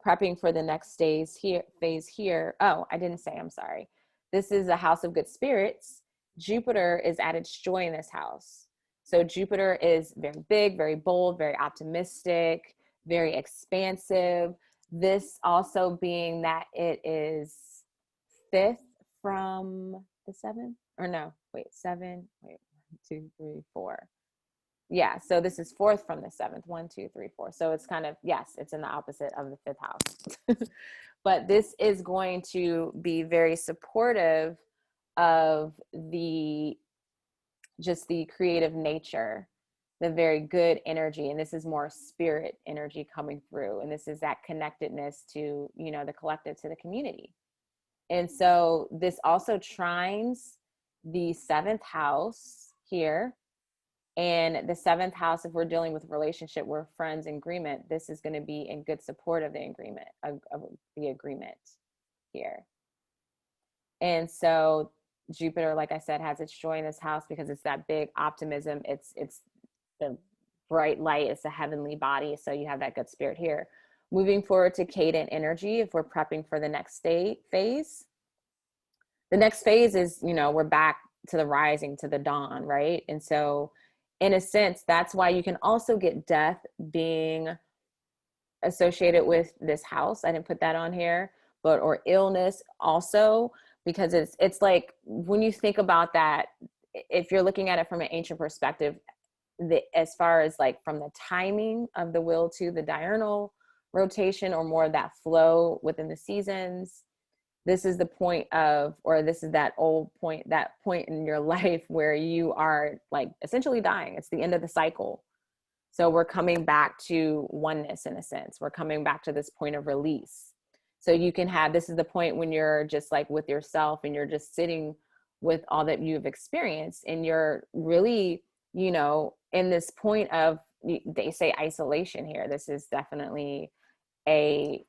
S1: prepping for the next phase here. Oh, I didn't say, I'm sorry. This is a house of good spirits. Jupiter is at its joy in this house. So Jupiter is very big, very bold, very optimistic, very expansive. This also being that it is 5th from the 7th, or no, wait, 7, wait, 1, 2, 3, 4. Yeah, so this is 4th from the 7th, 1, 2, 3, 4. So it's kind of, yes, it's in the opposite of the 5th house. But this is going to be very supportive of just the creative nature, the very good energy. And this is more spirit energy coming through. And this is that connectedness to, the collective, to the community. And so this also trines the 7th house here. And the 7th house, if we're dealing with relationship, we're friends, agreement, this is going to be in good support of the agreement, of the agreement here. And so Jupiter, like I said, has its joy in this house because it's that big optimism. It's the bright light. It's a heavenly body. So you have that good spirit here. Moving forward to Cadent energy, if we're prepping for the next phase. The next phase is, we're back to the rising, to the dawn, right? And so in a sense, that's why you can also get death being associated with this house. I didn't put that on here, or illness also, because it's like when you think about that, if you're looking at it from an ancient perspective, as far as like from the timing of the wheel to the diurnal rotation, or more of that flow within the seasons, this is the point of, or this is that point in your life where you are like essentially dying. It's the end of the cycle. So we're coming back to oneness in a sense. We're coming back to this point of release. So you can have, this is the point when you're just like with yourself and you're just sitting with all that you've experienced, and you're really, in this point of, they say isolation here. This is definitely a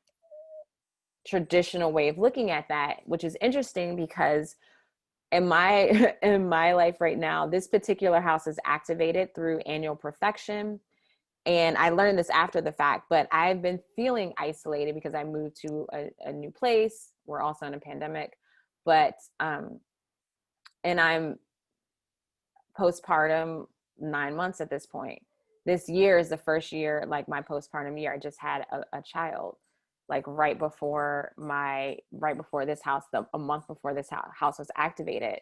S1: traditional way of looking at that, which is interesting because in my life right now, this particular house is activated through annual perfection. And I learned this after the fact, but I've been feeling isolated because I moved to a new place. We're also in a pandemic, but and I'm postpartum 9 months at this point. This year is the first year, like my postpartum year. I just had a child, like right before this house, a month before this house was activated.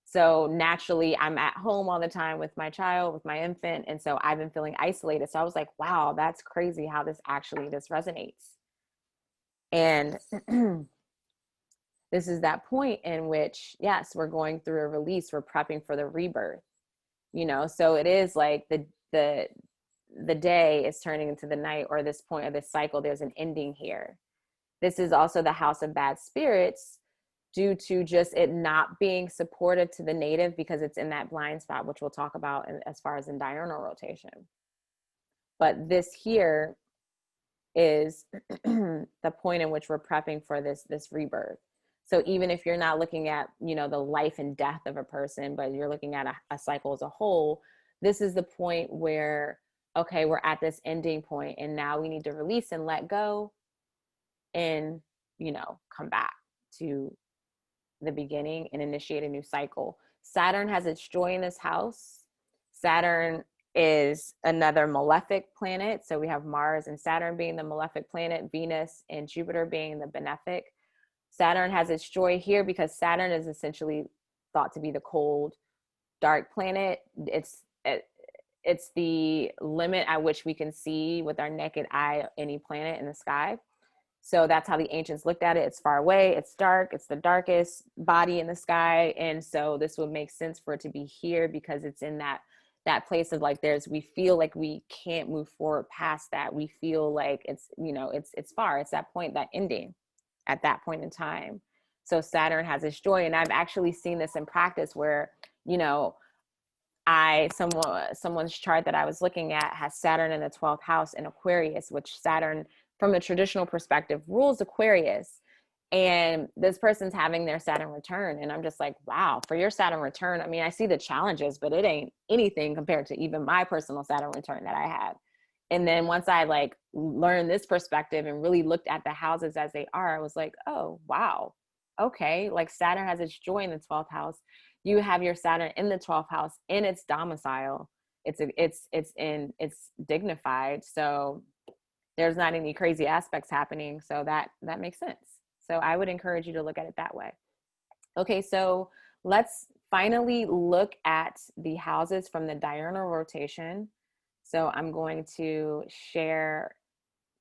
S1: So naturally, I'm at home all the time with my child, with my infant. And so I've been feeling isolated. So I was like, wow, that's crazy how this resonates. And this is that point in which, yes, we're going through a release. We're prepping for the rebirth, so it is like the day is turning into the night, or this point of this cycle, there's an ending here. This is also the house of bad spirits, due to just it not being supportive to the native, because it's in that blind spot, which we'll talk about as far as in diurnal rotation. But this here is the point in which we're prepping for this rebirth. So even if you're not looking at, the life and death of a person, but you're looking at a cycle as a whole, this is the point where, okay, we're at this ending point, and now we need to release and let go and, come back to the beginning and initiate a new cycle. Saturn has its joy in this house. Saturn is another malefic planet. So we have Mars and Saturn being the malefic planet, Venus and Jupiter being the benefic. Saturn has its joy here because Saturn is essentially thought to be the cold, dark planet. It's the limit at which we can see with our naked eye any planet in the sky. So that's how the ancients looked at it. It's far away, it's dark, it's the darkest body in the sky. And so this would make sense for it to be here, because it's in that place of like, we feel like we can't move forward past that. We feel like it's, it's far. It's that point, that ending at that point in time. So Saturn has its joy. And I've actually seen this in practice where, someone's chart that I was looking at has Saturn in the 12th house in Aquarius, which Saturn, from a traditional perspective, rules Aquarius. And this person's having their Saturn return. And I'm just like, wow, for your Saturn return, I mean, I see the challenges, but it ain't anything compared to even my personal Saturn return that I had. And then once I like learned this perspective and really looked at the houses as they are, I was like, oh, wow. Okay. Like Saturn has its joy in the 12th house. You have your Saturn in the 12th house in its domicile. It's dignified. So there's not any crazy aspects happening. So that makes sense. So I would encourage you to look at it that way. Okay, so let's finally look at the houses from the diurnal rotation. So I'm going to share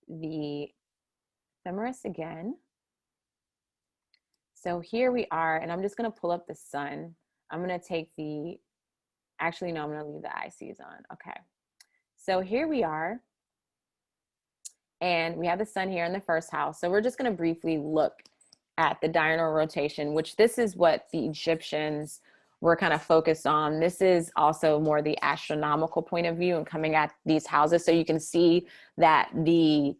S1: the ephemeris again. So here we are, and I'm just going to pull up the sun. I'm going to take actually, no, I'm going to leave the ICs on. Okay. So here we are. And we have the sun here in the first house. So we're just going to briefly look at the diurnal rotation, which this is what the Egyptians were kind of focused on. This is also more the astronomical point of view and coming at these houses. So you can see that the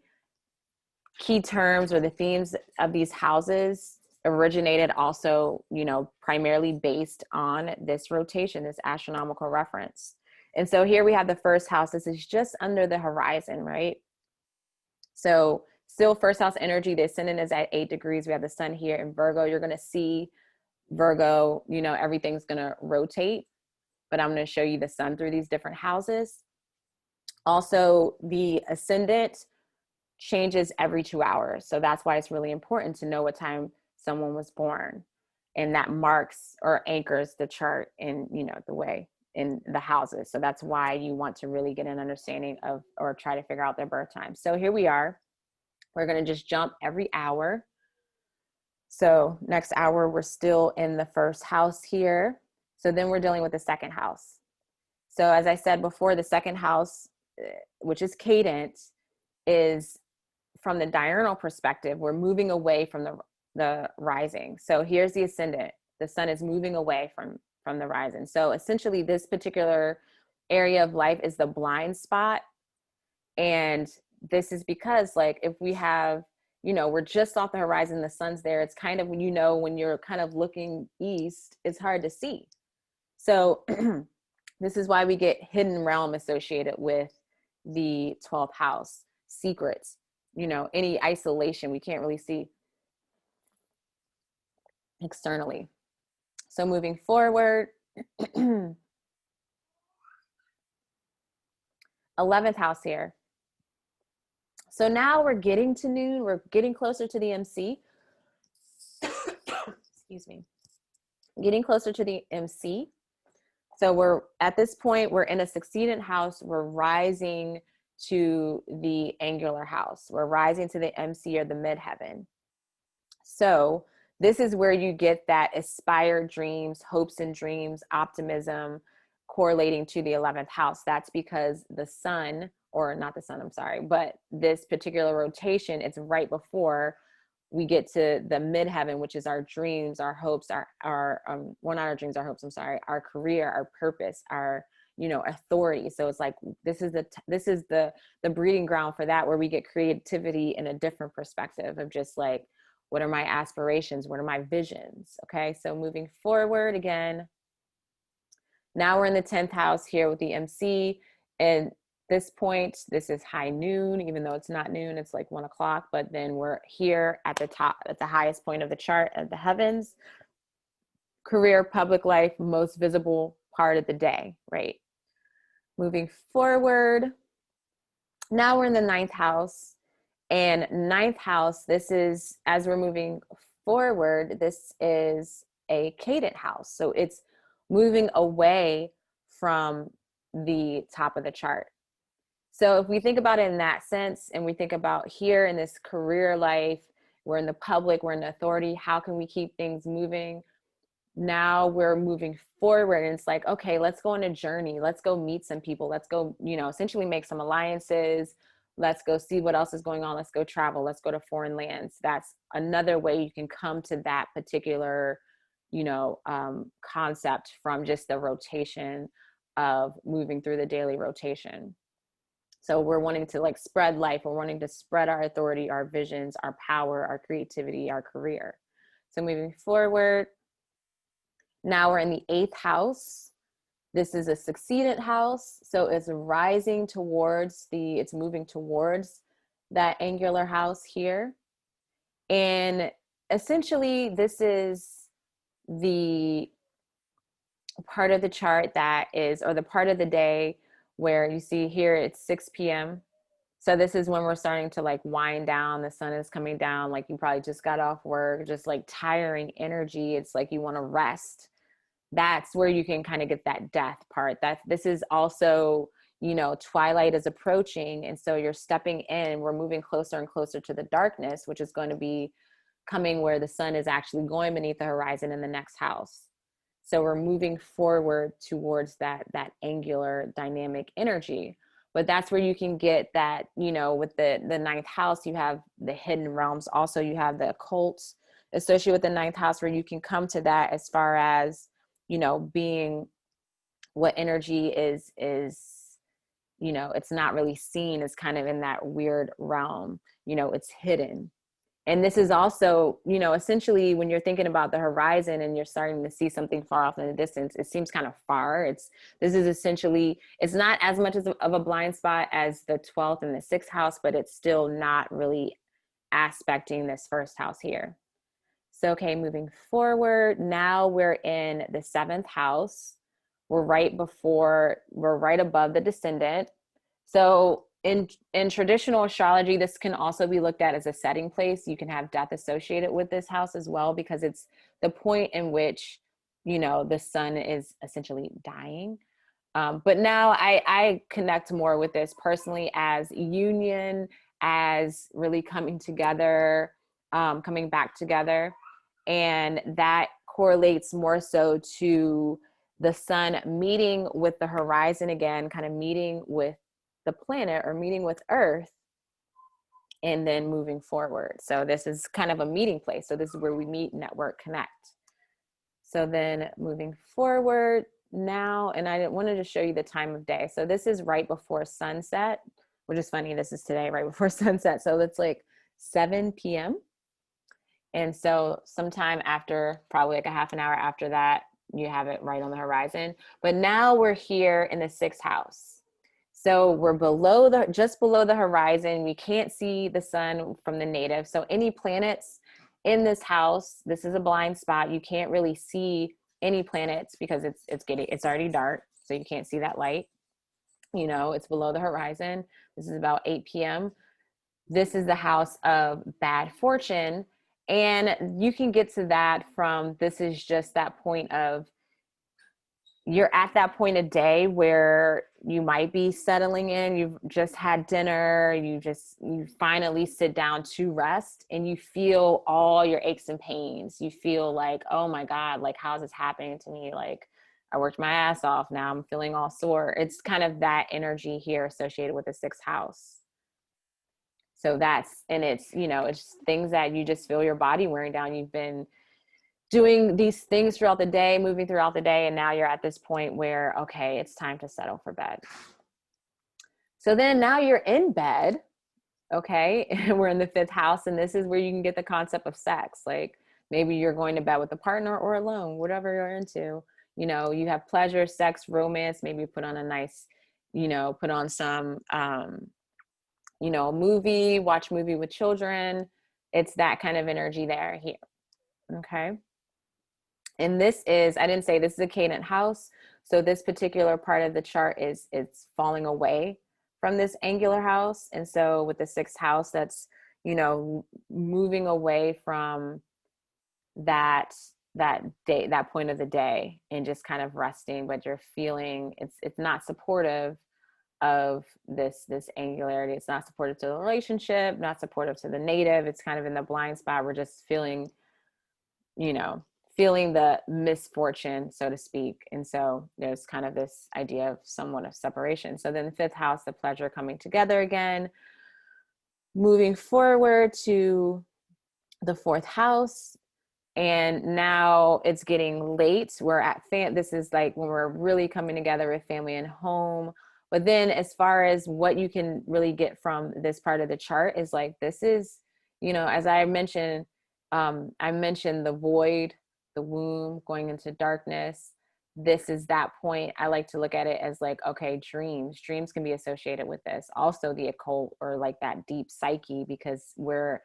S1: key terms or the themes of these houses originated also, primarily based on this rotation, this astronomical reference. And so here we have the first house. This is just under the horizon, right? So still first house energy, the ascendant is at 8 degrees. We have the sun here in Virgo. You're going to see Virgo, everything's going to rotate, but I'm going to show you the sun through these different houses. Also, the ascendant changes every 2 hours. So that's why it's really important to know what time someone was born. And that marks or anchors the chart in, the way in the houses. So that's why you want to really get an understanding of, or try to figure out their birth time. So here we are. We're going to just jump every hour. So next hour, we're still in the first house here. So then we're dealing with the second house. So as I said before, the second house, which is Cadent, is from the diurnal perspective, we're moving away from the rising. So here's the ascendant. The sun is moving away from the rising. So essentially this particular area of life is the blind spot. And this is because like, if we have, we're just off the horizon, the sun's there. It's kind of, when you're kind of looking east, it's hard to see. So this is why we get hidden realm associated with the 12th house, secrets, any isolation we can't really see externally. So moving forward, 11th house here. So now we're getting to noon. We're getting closer to the MC. Excuse me. Getting closer to the MC. So we're at this point, we're in a succedent house. We're rising to the angular house. We're rising to the MC or the midheaven. So this is where you get that aspired dreams, hopes and dreams, optimism correlating to the 11th house. That's because the sun, or not the sun, I'm sorry, but this particular rotation, it's right before we get to the midheaven, which is our dreams, our hopes, well, not our dreams, our hopes, I'm sorry, our career, our purpose, our, authority. So it's like, this is the breeding ground for that, where we get creativity in a different perspective of just like, what are my aspirations? What are my visions? Okay. So moving forward again, now we're in the 10th house here with the MC. And this point, this is high noon, even though it's not noon, it's like 1 o'clock, but then we're here at the top, at the highest point of the chart of the heavens. Career, public life, most visible part of the day, right? Moving forward, now we're in the 9th house. And 9th house, this is, as we're moving forward, this is a cadent house. So it's moving away from the top of the chart. So if we think about it in that sense, and we think about here in this career life, we're in the public, we're in the authority, how can we keep things moving? Now we're moving forward, and it's like, okay, let's go on a journey. Let's go meet some people. Let's go, essentially make some alliances. Let's go see what else is going on. Let's go travel. Let's go to foreign lands. That's another way you can come to that particular, concept from just the rotation of moving through the daily rotation. So we're wanting to like spread life. We're wanting to spread our authority, our visions, our power, our creativity, our career. So moving forward, now we're in the 8th house. This is a succedent house. So it's rising towards it's moving towards that angular house here. And essentially this is the part of the chart that is, or the part of the day where you see here it's 6 p.m. So this is when we're starting to like wind down. The sun is coming down. Like you probably just got off work, just like tiring energy. It's like you want to rest. That's where you can kind of get that death part. That this is also, twilight is approaching. And so you're stepping in, we're moving closer and closer to the darkness, which is going to be coming where the sun is actually going beneath the horizon in the next house. So we're moving forward towards that angular dynamic energy. But that's where you can get that, with the 9th house, you have the hidden realms. Also, you have the occult associated with the 9th house, where you can come to that as far as, being what energy is, it's not really seen. It's kind of in that weird realm, it's hidden. And this is also, essentially when you're thinking about the horizon and you're starting to see something far off in the distance, it seems kind of far. This is essentially, it's not as much of a blind spot as the 12th and the 6th house, but it's still not really aspecting this 1st house here. So, okay, moving forward, now we're in the 7th house. We're right above the descendant. So in traditional astrology, this can also be looked at as a setting place. You can have death associated with this house as well, because it's the point in which, the sun is essentially dying. But now I connect more with this personally as union, as really coming together, coming back together. And that correlates more so to the sun meeting with the horizon again, kind of meeting with the planet or meeting with Earth, and then moving forward. So this is kind of a meeting place. So this is where we meet, network, connect. So then moving forward now, and I wanted to show you the time of day. So this is right before sunset, which is funny. This is today, right before sunset. So it's like 7 p.m. And so sometime after, probably like a half an hour after that, you have it right on the horizon. But now we're here in the 6th house. So we're just below the horizon. We can't see the sun from the native. So any planets in this house, this is a blind spot. You can't really see any planets because it's already dark. So you can't see that light. It's below the horizon. This is about 8 p.m. This is the house of bad fortune. And you can get to that from, this is just that point of, you're at that point of day where you might be settling in, you've just had dinner, you finally sit down to rest, and you feel all your aches and pains. You feel like, oh my God, like, how's this happening to me? Like, I worked my ass off. Now I'm feeling all sore. It's kind of that energy here associated with the 6th house. So it's things that you just feel your body wearing down. You've been doing these things throughout the day, moving throughout the day, and now you're at this point where, okay, it's time to settle for bed. So then now you're in bed, okay, and we're in the 5th house, and this is where you can get the concept of sex. Like, maybe you're going to bed with a partner or alone, whatever you're into. You have pleasure, sex, romance, maybe put on a nice, put on some, movie, watch movie with children. It's that kind of energy there here, okay? And this is, I didn't say this is a cadent house. So this particular part of the chart it's falling away from this angular house. And so with the 6th house, that's, moving away from that day, that point of the day, and just kind of resting, but you're feeling it's not supportive of this angularity. It's not supportive to the relationship, not supportive to the native. It's kind of in the blind spot. We're just feeling, you know, feeling the misfortune, so to speak. And so there's kind of this idea of somewhat of separation. So then the fifth house, the pleasure coming together again, moving forward to the fourth house. And now it's getting late. We're at this is like when we're really coming together with family and home. But then as far as what you can really get from this part of the chart is like, this is, you know, as I mentioned the void, the womb going into darkness. This is that point. I like to look at it as like, okay, dreams can be associated with this. Also the occult, or like that deep psyche, because we're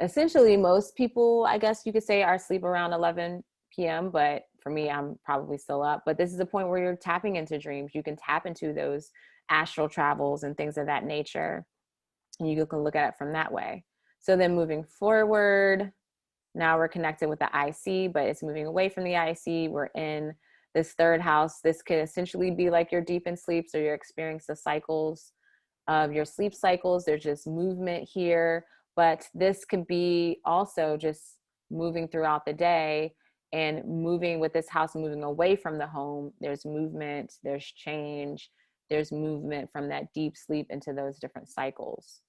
S1: essentially, most people, I guess you could say, are asleep around 11 p.m. But for me, I'm probably still up. But this is a point where you're tapping into dreams. You can tap into those astral travels and things of that nature. And you can look at it from that way. So then moving forward, now we're connected with the IC, but it's moving away from the IC. We're in this third house. This could essentially be like your deep in sleep. So you're experiencing the cycles of your sleep cycles. There's just movement here, but this could be also just moving throughout the day and moving with this house, moving away from the home. There's movement, there's change, there's movement from that deep sleep into those different cycles.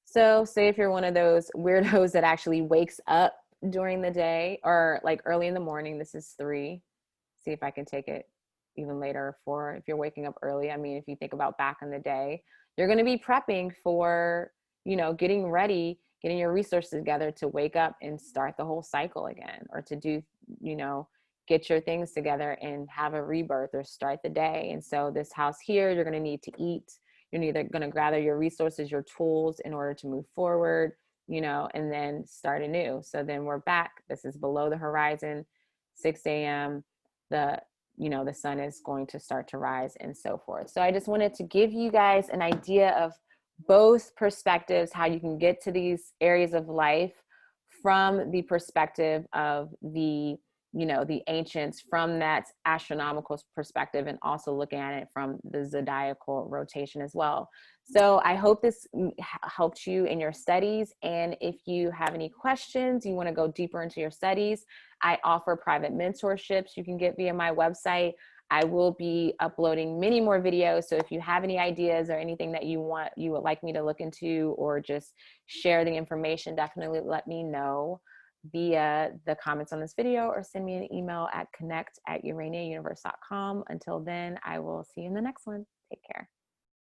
S1: So say if you're one of those weirdos that actually wakes up during the day or like early in the morning, this is 3. See if I can take it even later. 4, if you're waking up early. I mean, if you think about back in the day, you're going to be prepping for, you know, getting ready, getting your resources together to wake up and start the whole cycle again, or to do, you know, get your things together and have a rebirth or start the day. And so this house here, you're going to need to eat. You're either going to gather your resources, your tools in order to move forward, you know, and then start anew. So then we're back. This is below the horizon, 6 a.m. The, you know, the sun is going to start to rise and so forth. So I just wanted to give you guys an idea of both perspectives, how you can get to these areas of life from the perspective of the, you know, the ancients, from that astronomical perspective, and also looking at it from the zodiacal rotation as well. So I hope this helped you in your studies. And if you have any questions, you want to go deeper into your studies, I offer private mentorships you can get via my website. I will be uploading many more videos. So if you have any ideas or anything that you would like me to look into, or just share the information, definitely let me know via the comments on this video, or send me an email at connect@uraniauniverse.com. Until then, I will see you in the next one. Take care.